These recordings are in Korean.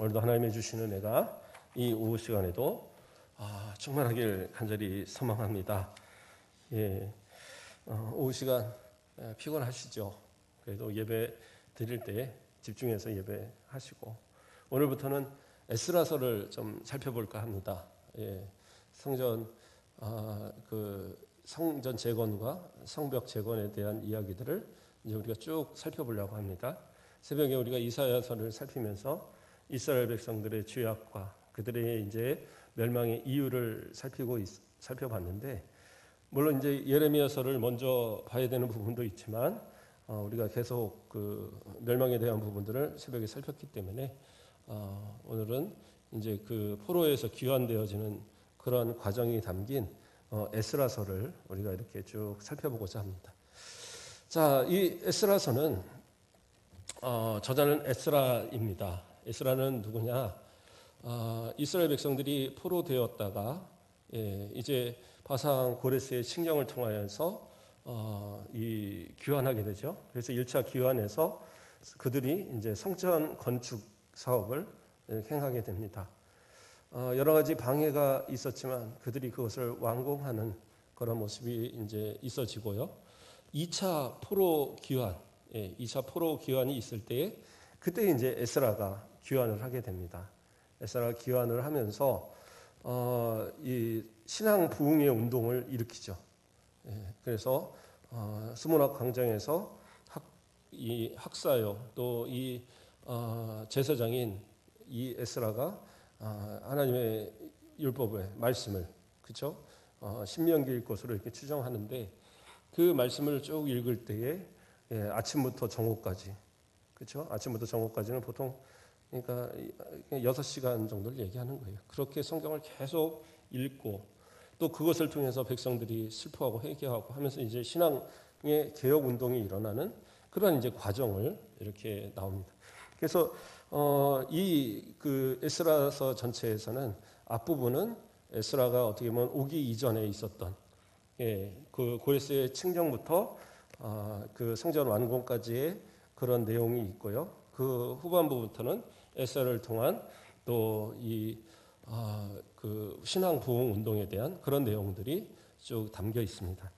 오늘도 하나님의 주시는 은혜가 이 오후 시간에도 충만하길 간절히 소망합니다. 오후 시간 피곤하시죠? 그래도 예배 드릴 때 집중해서 예배하시고 오늘부터는 에스라서를 좀 살펴볼까 합니다. 성전 성전 재건과 성벽 재건에 대한 이야기들을 이제 우리가 쭉 살펴보려고 합니다. 새벽에 우리가 이사야서를 살피면서 이스라엘 백성들의 죄악과 그들의 이제 멸망의 이유를 살펴봤는데, 물론 이제 예레미야서를 먼저 봐야 되는 부분도 있지만 우리가 계속 그 멸망에 대한 부분들을 새벽에 살폈기 때문에 오늘은 이제 그 포로에서 귀환되어지는 그런 과정이 담긴 에스라서를 우리가 이렇게 쭉 살펴보고자 합니다. 자, 이 에스라서는 저자는 에스라입니다. 에스라는 누구냐? 이스라엘 백성들이 포로되었다가 이제 바산 고레스의 칙령을 통하여서 귀환하게 되죠. 그래서 1차 귀환에서 그들이 이제 성전 건축 사업을 행하게 됩니다. 여러 가지 방해가 있었지만 그들이 그것을 완공하는 그런 모습이 이제 있어지고요. 2차 포로 귀환, 2차 포로 귀환이 있을 때에 그때 이제 에스라가 귀환을 하게 됩니다. 에스라가 귀환을 하면서 이 신앙 부흥의 운동을 일으키죠. 그래서 스무낙 광장에서 이 학사요 또 이 제사장인 이 에스라가 하나님의 율법의 말씀을 그렇죠? 신명기일 것으로 이렇게 추정하는데, 그 말씀을 쭉 읽을 때에 아침부터 정오까지, 그렇죠? 아침부터 정오까지는 보통 그러니까 6시간 정도를 얘기하는 거예요. 그렇게 성경을 계속 읽고 또 그것을 통해서 백성들이 슬퍼하고 회개하고 하면서 이제 신앙의 개혁 운동이 일어나는 그런 이제 과정을 이렇게 나옵니다. 그래서 이 그 에스라서 전체에서는 앞부분은 에스라가 어떻게 보면 오기 이전에 있었던 그 고레스의 칙령부터 그 성전 완공까지의 그런 내용이 있고요. 그 후반부부터는 에스라를 통한 또 이 그 신앙 부흥 운동에 대한 그런 내용들이 쭉 담겨 있습니다.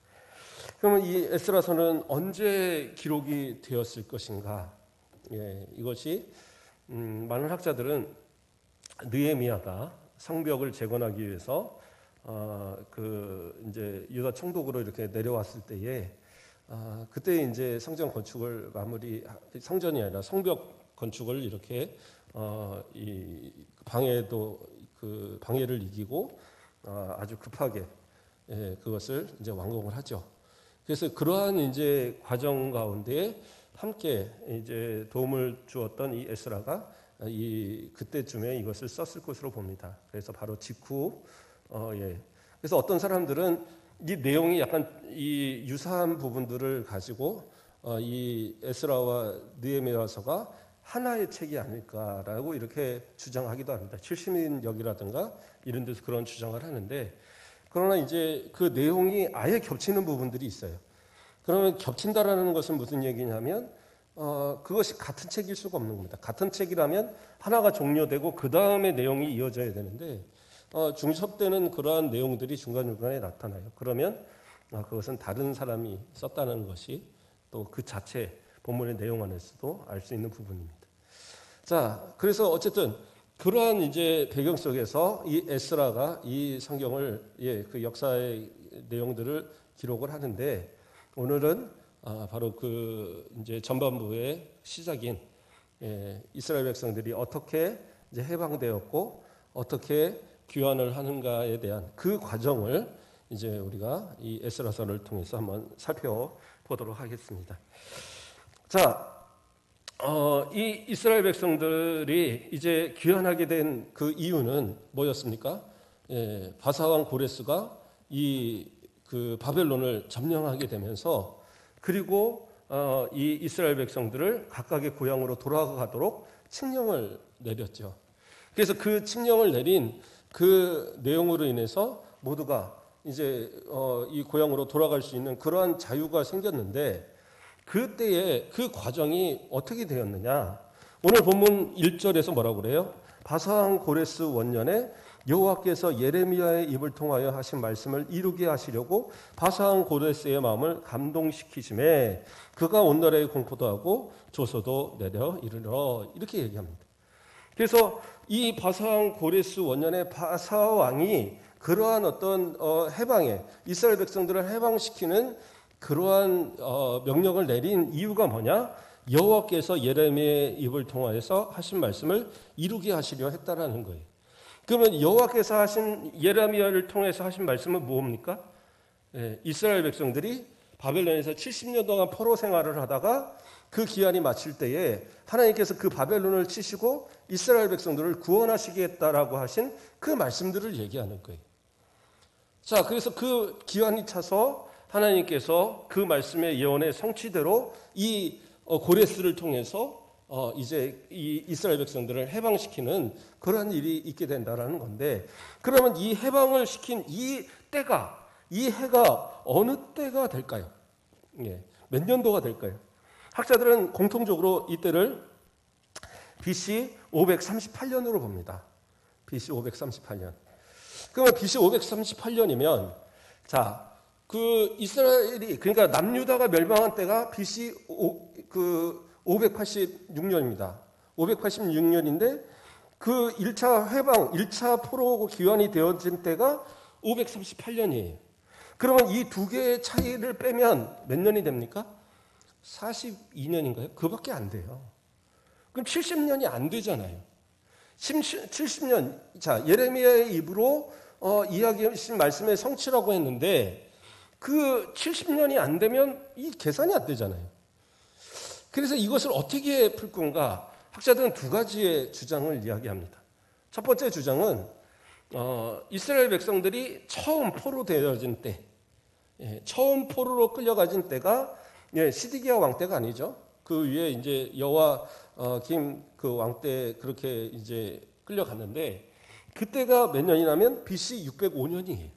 그러면 이 에스라서는 언제 기록이 되었을 것인가? 이것이 많은 학자들은 느헤미야가 성벽을 재건하기 위해서 그 이제 유다 총독으로 이렇게 내려왔을 때에 그때 이제 성전 건축을 성전이 아니라 성벽 건축을 이렇게 이 방해를 이기고 아주 급하게 그것을 이제 완공을 하죠. 그래서 그러한 이제 과정 가운데 함께 이제 도움을 주었던 이 에스라가 그때쯤에 이것을 썼을 것으로 봅니다. 그래서 바로 직후 그래서 어떤 사람들은 이 내용이 약간 이 유사한 부분들을 가지고 이 에스라와 느헤미야서가 하나의 책이 아닐까라고 이렇게 주장하기도 합니다. 70인역이라든가 이런 데서 그런 주장을 하는데, 그러나 이제 그 내용이 아예 겹치는 부분들이 있어요. 그러면 겹친다라는 것은 무슨 얘기냐면 그것이 같은 책일 수가 없는 겁니다. 같은 책이라면 하나가 종료되고 그 다음에 내용이 이어져야 되는데 중첩되는 그러한 내용들이 중간중간에 나타나요. 그러면 그것은 다른 사람이 썼다는 것이 또 그 자체 본문의 내용 안에서도 알 수 있는 부분입니다. 자, 그래서 어쨌든 그러한 이제 배경 속에서 이 에스라가 이 성경을 그 역사의 내용들을 기록을 하는데, 오늘은 바로 그 이제 전반부의 시작인 이스라엘 백성들이 어떻게 이제 해방되었고 어떻게 귀환을 하는가에 대한 그 과정을 이제 우리가 이 에스라서를 통해서 한번 살펴보도록 하겠습니다. 자, 이 이스라엘 백성들이 이제 귀환하게 된 그 이유는 뭐였습니까? 바사왕 고레스가 그 바벨론을 점령하게 되면서, 그리고 이 이스라엘 백성들을 각각의 고향으로 돌아가도록 칙령을 내렸죠. 그래서 그 칙령을 내린 그 내용으로 인해서 모두가 이제 이 고향으로 돌아갈 수 있는 그러한 자유가 생겼는데, 그때의 그 과정이 어떻게 되었느냐? 오늘 본문 1절에서 뭐라고 그래요? 바사왕 고레스 원년에 여호와께서 예레미야의 입을 통하여 하신 말씀을 이루게 하시려고 바사왕 고레스의 마음을 감동시키심에 그가 온 나라에 공포도 하고 조서도 내려 이르러 이렇게 얘기합니다. 그래서 이 바사왕 고레스 원년에 바사왕이 그러한 어떤 해방에 이스라엘 백성들을 해방시키는 그러한 명령을 내린 이유가 뭐냐? 여호와께서 예레미야의 입을 통하여서 하신 말씀을 이루게 하시려 했다라는 거예요. 그러면 여호와께서 하신 예레미야를 통해서 하신 말씀은 뭡니까? 이스라엘 백성들이 바벨론에서 70년 동안 포로 생활을 하다가 그 기한이 마칠 때에 하나님께서 그 바벨론을 치시고 이스라엘 백성들을 구원하시겠다라고 하신 그 말씀들을 얘기하는 거예요. 자, 그래서 그 기한이 차서 하나님께서 그 말씀의 예언의 성취대로 이 고레스를 통해서 이제 이 이스라엘 백성들을 해방시키는 그러한 일이 있게 된다라는 건데, 그러면 이 해방을 시킨 이 때가, 이 해가 어느 때가 될까요? 몇 년도가 될까요? 학자들은 공통적으로 이때를 BC 538년으로 봅니다. BC 538년. 그러면 BC 538년이면 자, 그 이스라엘이 그러니까 남유다가 멸망한 때가 BC 586년입니다. 586년인데 그 1차 해방, 1차 포로 기환이 되어진 때가 538년이에요. 그러면 이 두 개의 차이를 빼면 몇 년이 됩니까? 42년인가요? 그밖에 안 돼요. 그럼 70년이 안 되잖아요. 70년, 자, 예레미야의 입으로 이야기하신 말씀의 성취라고 했는데 그 70년이 안 되면 이 계산이 안 되잖아요. 그래서 이것을 어떻게 풀 건가? 학자들은 두 가지의 주장을 이야기합니다. 첫 번째 주장은 이스라엘 백성들이 처음 포로 되어진 때, 처음 포로로 끌려가진 때가 시드기야 왕 때가 아니죠. 그 위에 이제 여호와 김 그 왕 때 그렇게 이제 끌려갔는데 그때가 몇 년이냐면 BC 605년이에요.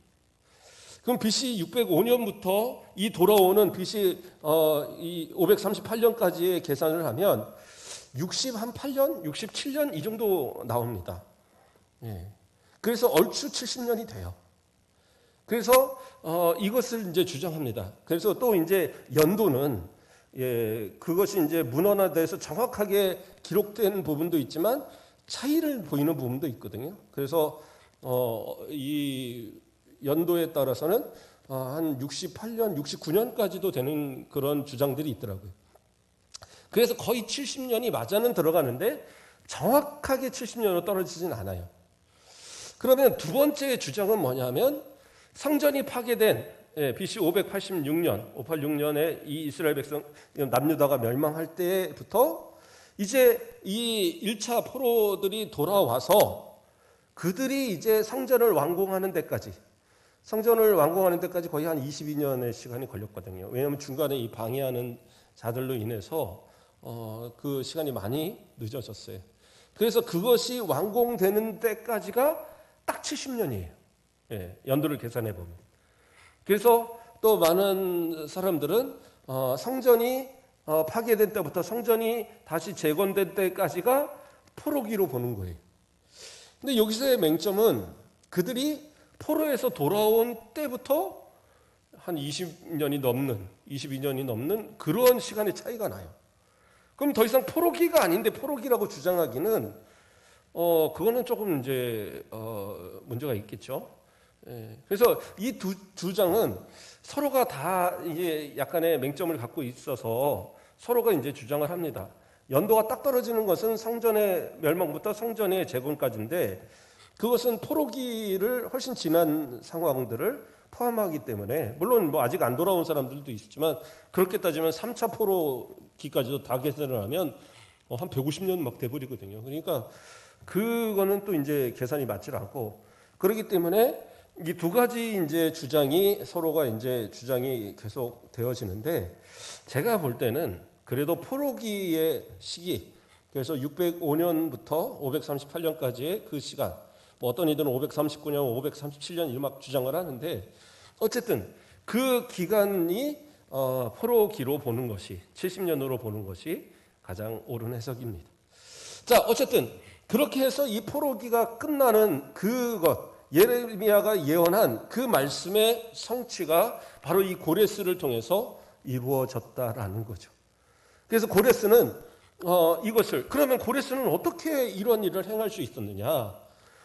그럼 BC 605년부터 이 돌아오는 BC 이 538년까지의 계산을 하면 68년, 67년 이 정도 나옵니다. 그래서 얼추 70년이 돼요. 그래서 이것을 이제 주장합니다. 그래서 또 이제 연도는 그것이 이제 문헌화돼서 정확하게 기록된 부분도 있지만 차이를 보이는 부분도 있거든요. 그래서 이 연도에 따라서는 한 68년, 69년까지도 되는 그런 주장들이 있더라고요. 그래서 거의 70년이 맞아는 들어가는데 정확하게 70년으로 떨어지진 않아요. 그러면 두 번째 주장은 뭐냐면 성전이 파괴된 BC 586년에 이 이스라엘 백성 남유다가 멸망할 때부터 이제 이 1차 포로들이 돌아와서 그들이 이제 성전을 완공하는 데까지 거의 한 22년의 시간이 걸렸거든요. 왜냐하면 중간에 이 방해하는 자들로 인해서 그 시간이 많이 늦어졌어요. 그래서 그것이 완공되는 때까지가 딱 70년이에요. 연도를 계산해 보면. 그래서 또 많은 사람들은 성전이 파괴된 때부터 성전이 다시 재건된 때까지가 포로기로 보는 거예요. 근데 여기서의 맹점은 그들이 포로에서 돌아온 때부터 한 20년이 넘는, 22년이 넘는 그런 시간의 차이가 나요. 그럼 더 이상 포로기가 아닌데 포로기라고 주장하기는 그거는 조금 이제 문제가 있겠죠. 그래서 이 두 주장은 서로가 다 이제 약간의 맹점을 갖고 있어서 서로가 이제 주장을 합니다. 연도가 딱 떨어지는 것은 성전의 멸망부터 성전의 재건까지인데 그것은 포로기를 훨씬 지난 상황들을 포함하기 때문에 물론 뭐 아직 안 돌아온 사람들도 있지만 그렇게 따지면 3차 포로기까지도 다 계산을 하면 한 150년 막 돼버리거든요. 그러니까 그거는 또 이제 계산이 맞지 않고 그렇기 때문에 이 두 가지 이제 서로가 이제 주장이 계속 되어지는데 제가 볼 때는 그래도 포로기의 시기 그래서 605년부터 538년까지의 그 시간 뭐 어떤 이들은 539년, 537년 이렇게 막 주장을 하는데 어쨌든 그 기간이 포로기로 보는 것이 70년으로 보는 것이 가장 옳은 해석입니다. 자, 어쨌든 그렇게 해서 이 포로기가 끝나는 그것, 예레미야가 예언한 그 말씀의 성취가 바로 이 고레스를 통해서 이루어졌다라는 거죠. 그래서 고레스는 이것을, 그러면 고레스는 어떻게 이런 일을 행할 수 있었느냐?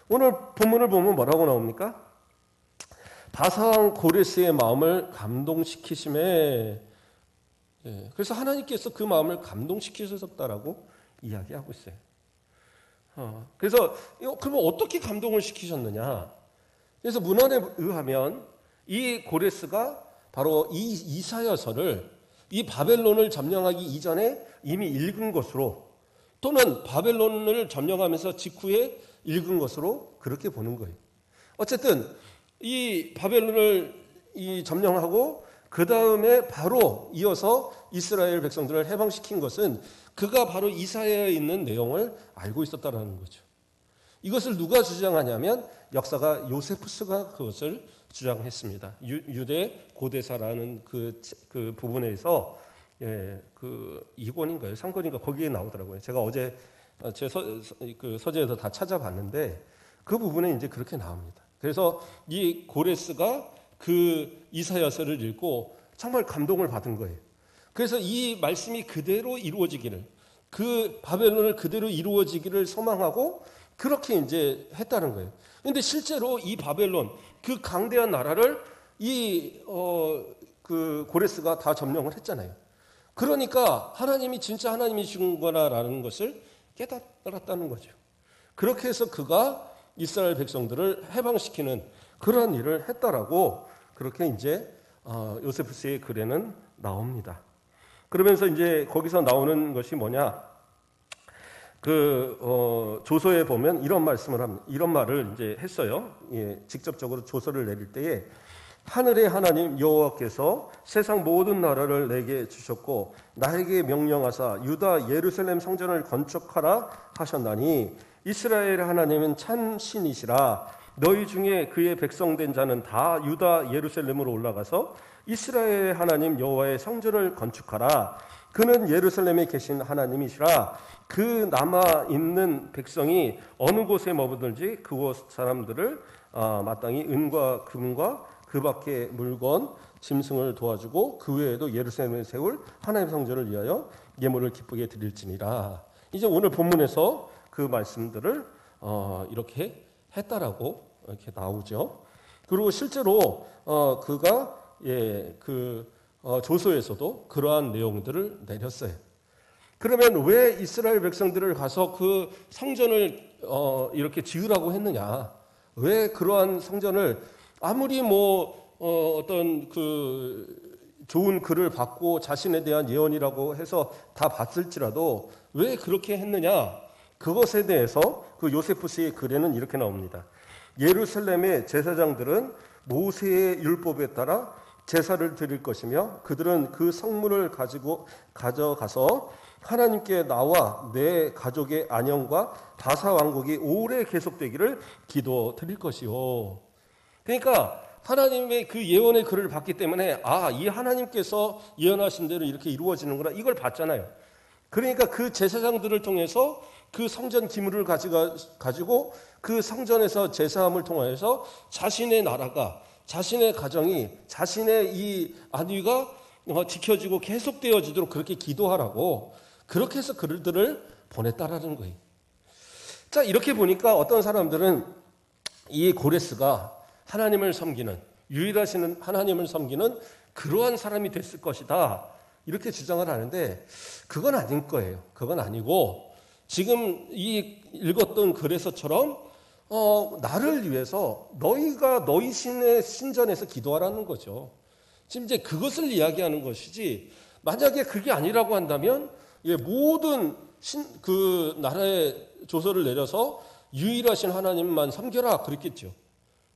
오늘 본문을 보면 뭐라고 나옵니까? 바사왕 고레스의 마음을 감동시키심에, 그래서 하나님께서 그 마음을 감동시키셨다라고 이야기하고 있어요. 그래서 그러면 어떻게 감동을 시키셨느냐? 그래서 문헌에 의하면 이 고레스가 바로 이 이사야서를 이 바벨론을 점령하기 이전에 이미 읽은 것으로, 또는 바벨론을 점령하면서 직후에 읽은 것으로 그렇게 보는 거예요. 어쨌든 이 바벨론을 점령하고 그 다음에 바로 이어서 이스라엘 백성들을 해방시킨 것은 그가 바로 이사야에 있는 내용을 알고 있었다라는 거죠. 이것을 누가 주장하냐면 역사가 요세푸스가 그것을 주장했습니다. 유대 고대사라는 그 부분에서 그 2권인가요? 3권인가 거기에 나오더라고요. 제가 어제 제 서재에서 다 찾아봤는데 그 부분에 이제 그렇게 나옵니다. 그래서 이 고레스가 그 이사야서를 읽고 정말 감동을 받은 거예요. 그래서 이 말씀이 그대로 이루어지기를, 그 바벨론을 그대로 이루어지기를 소망하고 그렇게 이제 했다는 거예요. 그런데 실제로 이 바벨론, 그 강대한 나라를 그 고레스가 다 점령을 했잖아요. 그러니까 하나님이 진짜 하나님이시구나라는 것을 깨달았다는 거죠. 그렇게 해서 그가 이스라엘 백성들을 해방시키는 그런 일을 했다라고 그렇게 이제 요세푸스의 글에는 나옵니다. 그러면서 이제 거기서 나오는 것이 뭐냐? 조서에 보면 이런 말씀을 합니다. 이런 말을 이제 했어요. 직접적으로 조서를 내릴 때에 하늘의 하나님 여호와께서 세상 모든 나라를 내게 주셨고 나에게 명령하사 유다 예루살렘 성전을 건축하라 하셨나니 이스라엘의 하나님은 참 신이시라. 너희 중에 그의 백성된 자는 다 유다 예루살렘으로 올라가서 이스라엘의 하나님 여호와의 성전을 건축하라. 그는 예루살렘에 계신 하나님이시라. 그 남아 있는 백성이 어느 곳에 머무든지 그곳 사람들을 마땅히 은과 금과 그 밖의 물건 짐승을 도와주고 그 외에도 예루살렘에 세울 하나님의 성전을 위하여 예물을 기쁘게 드릴지니라. 이제 오늘 본문에서 그 말씀들을 이렇게 했다라고 이렇게 나오죠. 그리고 실제로 그가 조서에서도 그러한 내용들을 내렸어요. 그러면 왜 이스라엘 백성들을 가서 그 성전을 이렇게 지으라고 했느냐? 왜 그러한 성전을 아무리 어떤 좋은 글을 받고 자신에 대한 예언이라고 해서 다 봤을지라도 왜 그렇게 했느냐? 그것에 대해서 그 요세푸스의 글에는 이렇게 나옵니다. 예루살렘의 제사장들은 모세의 율법에 따라 제사를 드릴 것이며 그들은 그 성물을 가져가서 하나님께 나와 내 가족의 안영과 바사 왕국이 오래 계속되기를 기도드릴 것이요. 그러니까 하나님의 그 예언의 글을 봤기 때문에 이 하나님께서 예언하신 대로 이렇게 이루어지는구나 이걸 봤잖아요. 그러니까 그 제사장들을 통해서 그 성전 기물을 가지고 그 성전에서 제사함을 통하여서 자신의 나라가, 자신의 가정이, 자신의 이 안위가 지켜지고 계속되어지도록 그렇게 기도하라고 그렇게 해서 그들을 보냈다라는 거예요. 자, 이렇게 보니까 어떤 사람들은 이 고레스가 하나님을 섬기는, 유일하신 하나님을 섬기는 그러한 사람이 됐을 것이다 이렇게 주장을 하는데 그건 아닌 거예요. 그건 아니고 지금 이 읽었던 글에서처럼 나를 위해서 너희가 너희 신의 신전에서 기도하라는 거죠. 지금 이제 그것을 이야기하는 것이지, 만약에 그게 아니라고 한다면 모든 그 나라의 조서를 내려서 유일하신 하나님만 섬겨라 그랬겠죠.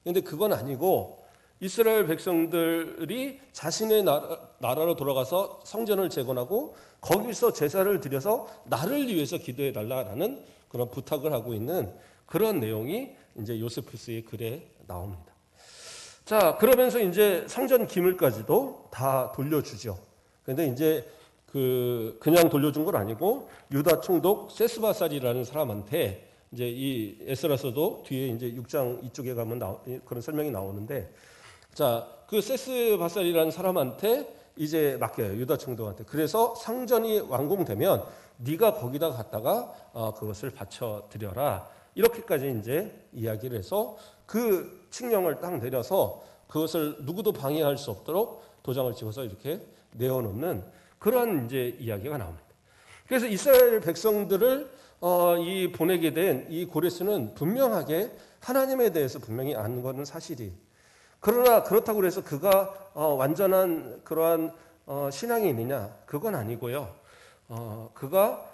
그런데 그건 아니고 이스라엘 백성들이 자신의 나라로 돌아가서 성전을 재건하고 거기서 제사를 드려서 나를 위해서 기도해 달라라는 그런 부탁을 하고 있는 그런 내용이 이제 요세푸스의 글에 나옵니다. 자, 그러면서 이제 성전 기물까지도 다 돌려주죠. 그런데 이제 그냥 돌려준 건 아니고 유다 총독 세스바살이라는 사람한테 이제 이 에스라서도 뒤에 이제 6장 이쪽에 가면 그런 설명이 나오는데 자, 그 세스바살이라는 사람한테 이제 맡겨요. 유다 총독한테. 그래서 상전이 완공되면 네가 거기다 갔다가 그것을 바쳐 드려라. 이렇게까지 이제 이야기를 해서 그 칙령을 딱 내려서 그것을 누구도 방해할 수 없도록 도장을 찍어서 이렇게 내어놓는 그러한 이제 이야기가 나옵니다. 그래서 이스라엘 백성들을 이 보내게 된 이 고레스는 분명하게 하나님에 대해서 분명히 아는 것은 사실이. 그러나 그렇다고 해서 그가 완전한 그러한 신앙이 있느냐? 그건 아니고요. 그가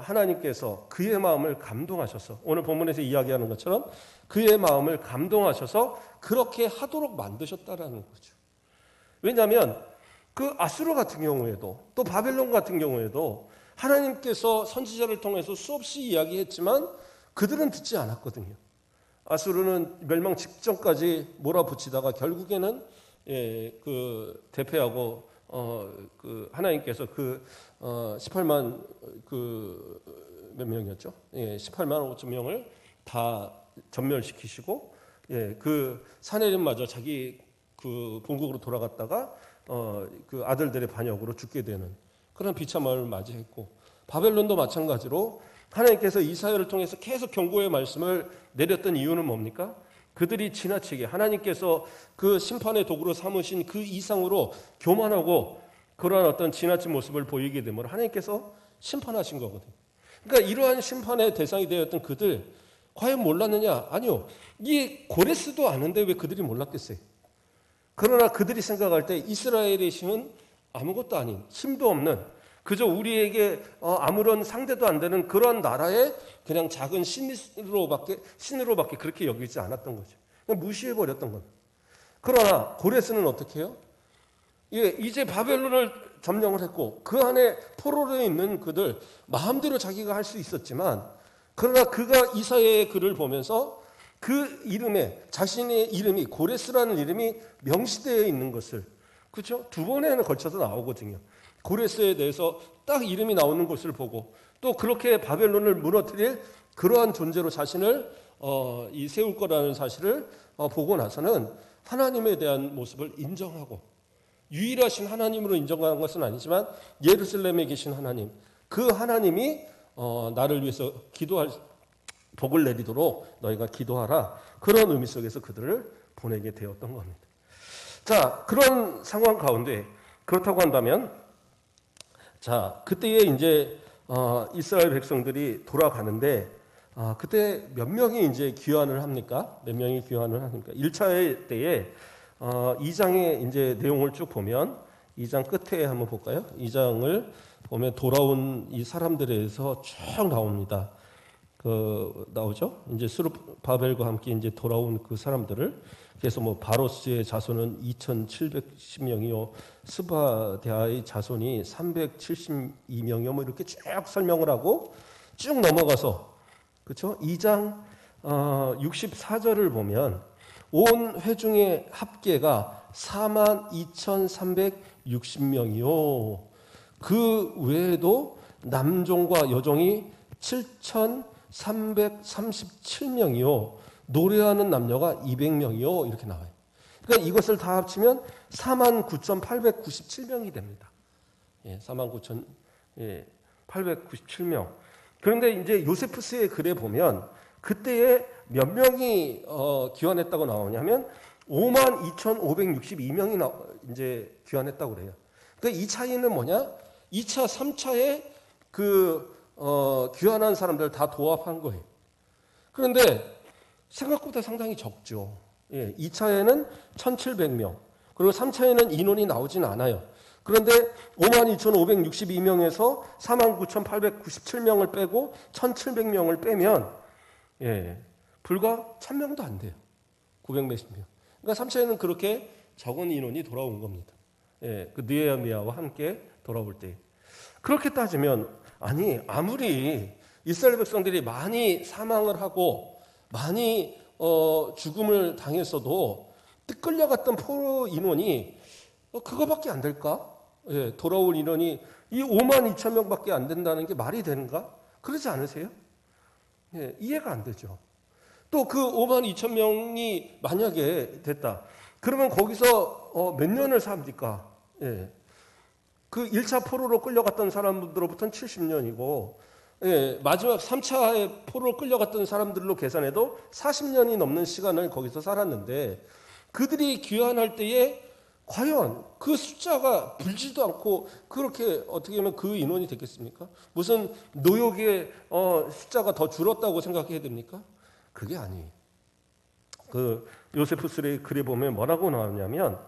하나님께서 그의 마음을 감동하셔서 오늘 본문에서 이야기하는 것처럼 그의 마음을 감동하셔서 그렇게 하도록 만드셨다라는 거죠. 왜냐하면 그 아수르 같은 경우에도 또 바벨론 같은 경우에도 하나님께서 선지자를 통해서 수없이 이야기했지만 그들은 듣지 않았거든요. 아수르는 멸망 직전까지 몰아붙이다가 결국에는 그 대패하고 그 하나님께서 18만 몇 명이었죠? 18만 5천 명을 다 전멸시키시고 그 사내림마저 자기 그 본국으로 돌아갔다가 그 아들들의 반역으로 죽게 되는 그런 비참함을 맞이했고 바벨론도 마찬가지로 하나님께서 이사야를 통해서 계속 경고의 말씀을 내렸던 이유는 뭡니까? 그들이 지나치게 하나님께서 그 심판의 도구로 삼으신 그 이상으로 교만하고 그러한 어떤 지나친 모습을 보이게 되므로 하나님께서 심판하신 거거든요. 그러니까 이러한 심판의 대상이 되었던 그들 과연 몰랐느냐? 아니요. 이 고레스도 아는데 왜 그들이 몰랐겠어요? 그러나 그들이 생각할 때 이스라엘의 신은 아무것도 아닌 힘도 없는 그저 우리에게 아무런 상대도 안 되는 그런 나라의 그냥 작은 신으로밖에 그렇게 여기지 않았던 거죠. 그냥 무시해버렸던 겁니다. 그러나 고레스는 어떻게 해요? 이제 바벨론을 점령을 했고 그 안에 포로로 있는 그들 마음대로 자기가 할 수 있었지만 그러나 그가 이사야의 글을 보면서 그 이름에 자신의 이름이 고레스라는 이름이 명시되어 있는 것을 그렇죠? 두 번에는 걸쳐서 나오거든요. 고레스에 대해서 딱 이름이 나오는 것을 보고 또 그렇게 바벨론을 무너뜨릴 그러한 존재로 자신을 세울 거라는 사실을 보고 나서는 하나님에 대한 모습을 인정하고 유일하신 하나님으로 인정하는 것은 아니지만 예루살렘에 계신 하나님 그 하나님이 나를 위해서 기도할 복을 내리도록 너희가 기도하라 그런 의미 속에서 그들을 보내게 되었던 겁니다. 자, 그런 상황 가운데 그렇다고 한다면 자, 그때에 이제 이스라엘 백성들이 돌아가는데 그때 몇 명이 이제 귀환을 합니까? 몇 명이 귀환을 합니까? 1차 때에 2장의 이제 내용을 쭉 보면 2장 끝에 한번 볼까요? 2장을 보면 돌아온 이 사람들에 대해서 쭉 나옵니다. 나오죠? 이제 스룹바벨과 함께 이제 돌아온 그 사람들을 그래서 뭐 바로스의 자손은 2,710명이요, 스바대아의 자손이 372명이요, 뭐 이렇게 쭉 설명을 하고 쭉 넘어가서 그렇죠? 2장 64절을 보면 온 회중의 합계가 42,360명이요. 그 외에도 남종과 여종이 7,337명이요. 노래하는 남녀가 200명이요. 이렇게 나와요. 그러니까 이것을 다 합치면 49,897명이 됩니다. 49,897명. 그런데 이제 요세푸스의 글에 보면 그때에 몇 명이 귀환했다고 나오냐면 52,562명이 이제 귀환했다고 그래요. 그러니까 이 차이는 뭐냐? 2차, 3차에 귀환한 사람들 다 도합한 거예요. 그런데 생각보다 상당히 적죠. 2차에는 1,700명, 그리고 3차에는 인원이 나오진 않아요. 그런데 52,562명에서 49,897명을 빼고 1,700명을 빼면 불과 1,000명도 안 돼요. 900몇십 명. 그러니까 3차에는 그렇게 적은 인원이 돌아온 겁니다. 그 느헤미야와 함께 돌아올 때. 그렇게 따지면 아무리 이스라엘 백성들이 많이 사망을 하고 많이 죽음을 당했어도 끌려갔던 포로 인원이 그거밖에 안 될까? 돌아올 인원이 이 5만 2천 명밖에 안 된다는 게 말이 되는가? 그러지 않으세요? 예, 이해가 안 되죠. 또 그 5만 2천 명이 만약에 됐다. 그러면 거기서 몇 년을 삽니까? 예. 그 1차 포로로 끌려갔던 사람들로부터는 70년이고, 예, 마지막 3차의 포로로 끌려갔던 사람들로 계산해도 40년이 넘는 시간을 거기서 살았는데, 그들이 귀환할 때에 과연 그 숫자가 불지도 않고 그렇게 어떻게 하면 그 인원이 됐겠습니까? 무슨 노역의 숫자가 더 줄었다고 생각해야 됩니까? 그게 아니에요. 그 요세푸스의 글에 보면 뭐라고 나오냐면,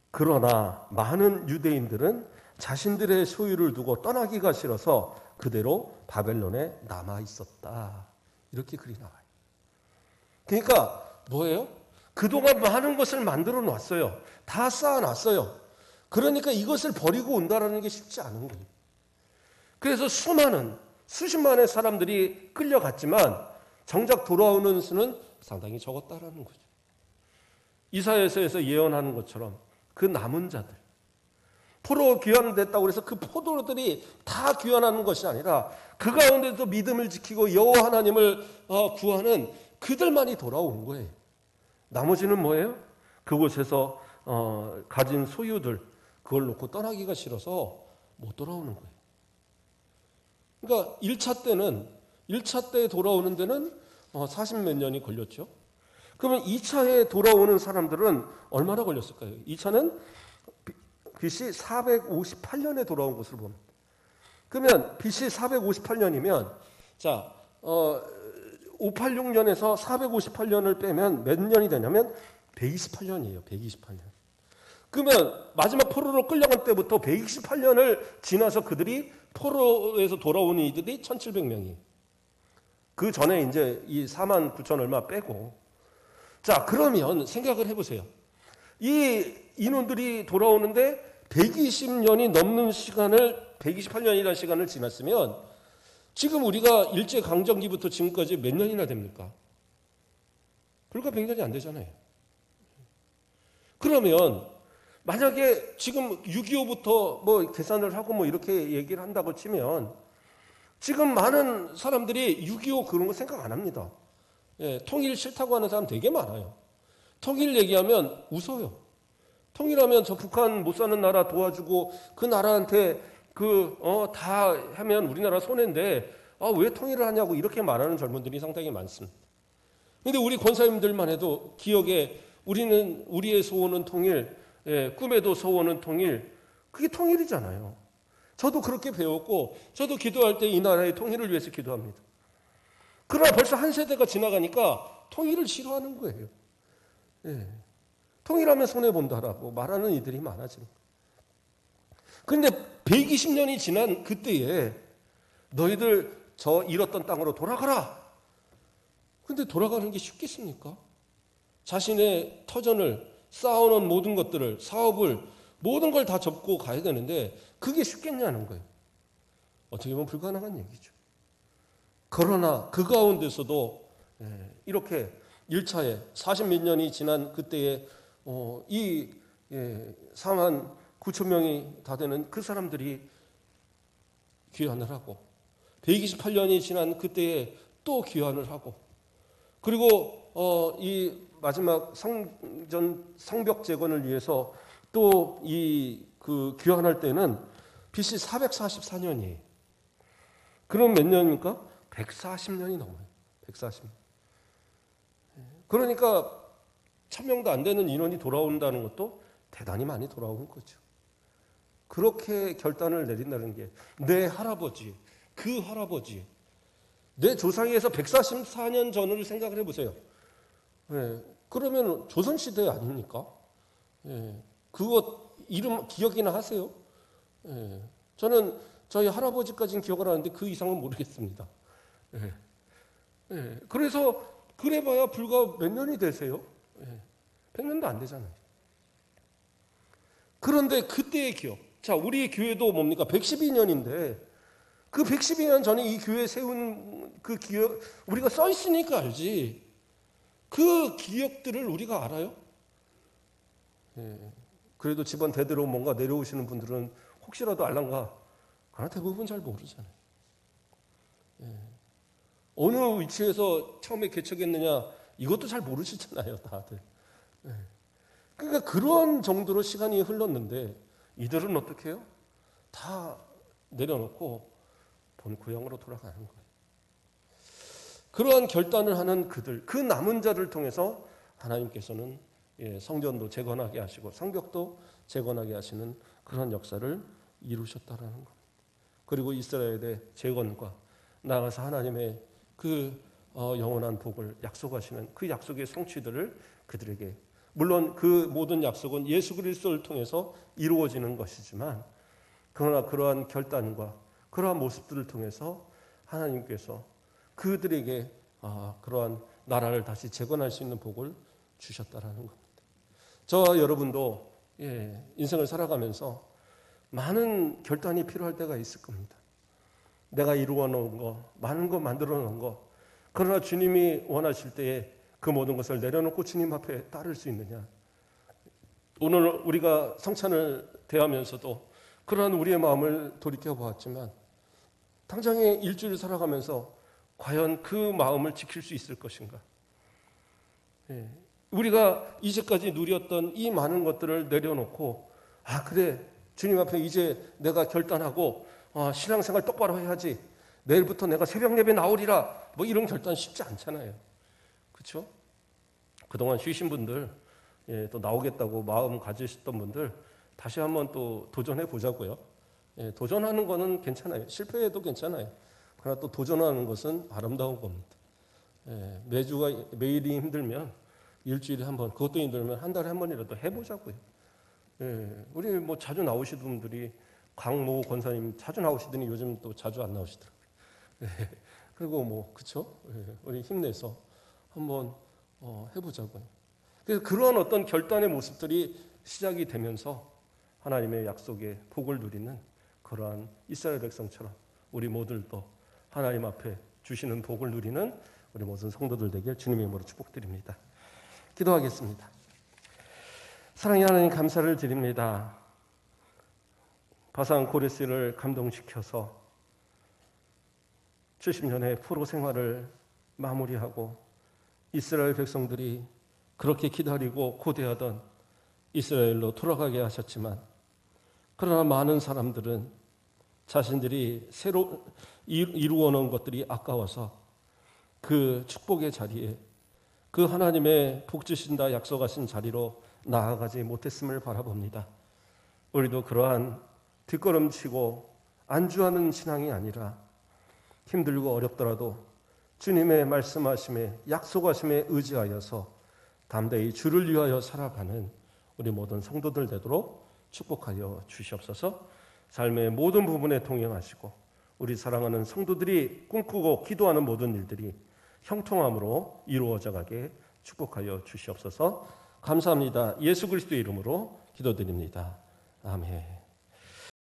그러나 많은 유대인들은 자신들의 소유를 두고 떠나기가 싫어서 그대로 바벨론에 남아 있었다. 이렇게 글이 나와요. 그러니까 뭐예요? 그동안 많은 것을 만들어 놨어요. 다 쌓아 놨어요. 그러니까 이것을 버리고 온다라는 게 쉽지 않은 거예요. 그래서 수십만의 사람들이 끌려갔지만 정작 돌아오는 수는 상당히 적었다라는 거죠. 이사야서에서 예언하는 것처럼 그 남은 자들, 포로 귀환됐다고 해서 그 포도들이 다 귀환하는 것이 아니라 그 가운데도 믿음을 지키고 여호와 하나님을 구하는 그들만이 돌아온 거예요. 나머지는 뭐예요? 그곳에서 가진 소유들, 그걸 놓고 떠나기가 싫어서 못 돌아오는 거예요. 그러니까 1차 때에 돌아오는 데는 40몇 년이 걸렸죠. 그러면 2차에 돌아오는 사람들은 얼마나 걸렸을까요? 2차는 BC 458년에 돌아온 것으로 봅니다. 그러면 BC 458년이면 자, 586년에서 458년을 빼면 몇 년이 되냐면 128년이에요. 128년. 그러면 마지막 포로로 끌려간 때부터 128년을 지나서 그들이 포로에서 돌아온 이들이 1700명이에요. 그 전에 이제 이 4만 9천 얼마 빼고. 자, 그러면 생각을 해보세요. 이 인원들이 돌아오는데 120년이 넘는 시간을, 128년이라는 시간을 지났으면 지금 우리가 일제강점기부터 지금까지 몇 년이나 됩니까? 불과 100년이 안 되잖아요. 그러면 만약에 지금 6.25부터 뭐 계산을 하고 뭐 이렇게 얘기를 한다고 치면 지금 많은 사람들이 6.25 그런 거 생각 안 합니다. 예, 통일 싫다고 하는 사람 되게 많아요. 통일 얘기하면 웃어요. 통일하면 저 북한 못 사는 나라 도와주고 그 나라한테 다 하면 우리나라 손해인데 왜 통일을 하냐고 이렇게 말하는 젊은들이 상당히 많습니다. 그런데 우리 권사님들만 해도 기억에 우리는 우리의 소원은 통일, 예, 꿈에도 소원은 통일, 그게 통일이잖아요. 저도 그렇게 배웠고 저도 기도할 때 이 나라의 통일을 위해서 기도합니다. 그러나 벌써 한 세대가 지나가니까 통일을 싫어하는 거예요. 예. 통일하면 손해본다라고 말하는 이들이 많아집니다. 그런데 120년이 지난 그때에 너희들 저 잃었던 땅으로 돌아가라. 그런데 돌아가는 게 쉽겠습니까? 자신의 터전을 쌓아놓은 모든 것들을, 사업을, 모든 걸 다 접고 가야 되는데 그게 쉽겠냐는 거예요. 어떻게 보면 불가능한 얘기죠. 그러나 그 가운데서도 이렇게 1차에 40몇 년이 지난 그때에 이 4만 9천 명이 다 되는 그 사람들이 귀환을 하고 128년이 지난 그때에 또 귀환을 하고 그리고 이 마지막 성벽 재건을 위해서 또 그 귀환할 때는 BC 444년이에요. 그럼 몇 년입니까? 140년이 넘어요. 140년. 그러니까 1000명도 안 되는 인원이 돌아온다는 것도 대단히 많이 돌아오는 거죠. 그렇게 결단을 내린다는 게 내 할아버지, 그 할아버지, 내 조상에서 144년 전을 생각을 해보세요. 예, 그러면 조선시대 아닙니까? 예, 그거 이름 기억이나 하세요? 예, 저는 저희 할아버지까지는 기억을 하는데 그 이상은 모르겠습니다. 예, 예, 그래서 그래봐야 불과 몇 년이 되세요? 예, 100년도 안 되잖아요. 그런데 그때의 기억, 자, 우리 교회도 뭡니까? 112년인데 그 112년 전에 이 교회 세운 그 기억, 우리가 써 있으니까 알지. 그 기억들을 우리가 알아요? 예, 그래도 집안 대대로 뭔가 내려오시는 분들은 혹시라도 알란가? 그러나 대부분 잘 모르잖아요. 어느 위치에서 처음에 개척했느냐 이것도 잘 모르시잖아요, 다들. 그러니까 그런 정도로 시간이 흘렀는데 이들은 어떻게 해요? 다 내려놓고 본 고향으로 돌아가는 거예요. 그러한 결단을 하는 그들, 그 남은 자를 통해서 하나님께서는 성전도 재건하게 하시고 성벽도 재건하게 하시는 그런 역사를 이루셨다라는 겁니다. 그리고 이스라엘의 재건과 나아가서 하나님의 그 영원한 복을 약속하시는 그 약속의 성취들을 그들에게, 물론 그 모든 약속은 예수 그리스도를 통해서 이루어지는 것이지만, 그러나 그러한 결단과 그러한 모습들을 통해서 하나님께서 그들에게 그러한 나라를 다시 재건할 수 있는 복을 주셨다라는 겁니다. 저와 여러분도 인생을 살아가면서 많은 결단이 필요할 때가 있을 겁니다. 내가 이루어 놓은 거, 많은 거 만들어 놓은 거, 그러나 주님이 원하실 때에 그 모든 것을 내려놓고 주님 앞에 따를 수 있느냐. 오늘 우리가 성찬을 대하면서도 그러한 우리의 마음을 돌이켜 보았지만, 당장의 일주일 살아가면서 과연 그 마음을 지킬 수 있을 것인가? 우리가 이제까지 누렸던 이 많은 것들을 내려놓고, 그래, 주님 앞에 이제 내가 결단하고 신앙생활 똑바로 해야지, 내일부터 내가 새벽 예배 나오리라, 뭐 이런 결단 쉽지 않잖아요. 그렇죠? 그동안 쉬신 분들, 또 나오겠다고 마음 가지셨던 분들 다시 한번 또 도전해 보자고요. 도전하는 거는 괜찮아요. 실패해도 괜찮아요. 그러나 또 도전하는 것은 아름다운 겁니다. 매일이 힘들면 일주일에 한 번, 그것도 힘들면 한 달에 한 번이라도 해보자고요. 우리 뭐 자주 나오시던 분들이 강모 권사님 자주 나오시더니 요즘 또 자주 안 나오시더라고요. 그리고 뭐 그쵸? 우리 힘내서 한번 해보자고요. 그래서 그런 어떤 결단의 모습들이 시작이 되면서 하나님의 약속의 복을 누리는 그러한 이스라엘 백성처럼 우리 모두도 하나님 앞에 주시는 복을 누리는 우리 모든 성도들 되길 주님의 이름으로 축복드립니다. 기도하겠습니다. 사랑의 하나님, 감사를 드립니다. 바산 고레스를 감동시켜서 70년의 포로 생활을 마무리하고 이스라엘 백성들이 그렇게 기다리고 고대하던 이스라엘로 돌아가게 하셨지만, 그러나 많은 사람들은 자신들이 새로 이루어 놓은 것들이 아까워서 그 축복의 자리에, 그 하나님의 복 주신다 약속하신 자리로 나아가지 못했음을 바라봅니다. 우리도 그러한 뒷걸음치고 안주하는 신앙이 아니라 힘들고 어렵더라도 주님의 말씀하심에, 약속하심에 의지하여서 담대히 주를 위하여 살아가는 우리 모든 성도들 되도록 축복하여 주시옵소서. 삶의 모든 부분에 동행하시고 우리 사랑하는 성도들이 꿈꾸고 기도하는 모든 일들이 형통함으로 이루어져 가게 축복하여 주시옵소서. 감사합니다. 예수 그리스도의 이름으로 기도드립니다. 아멘.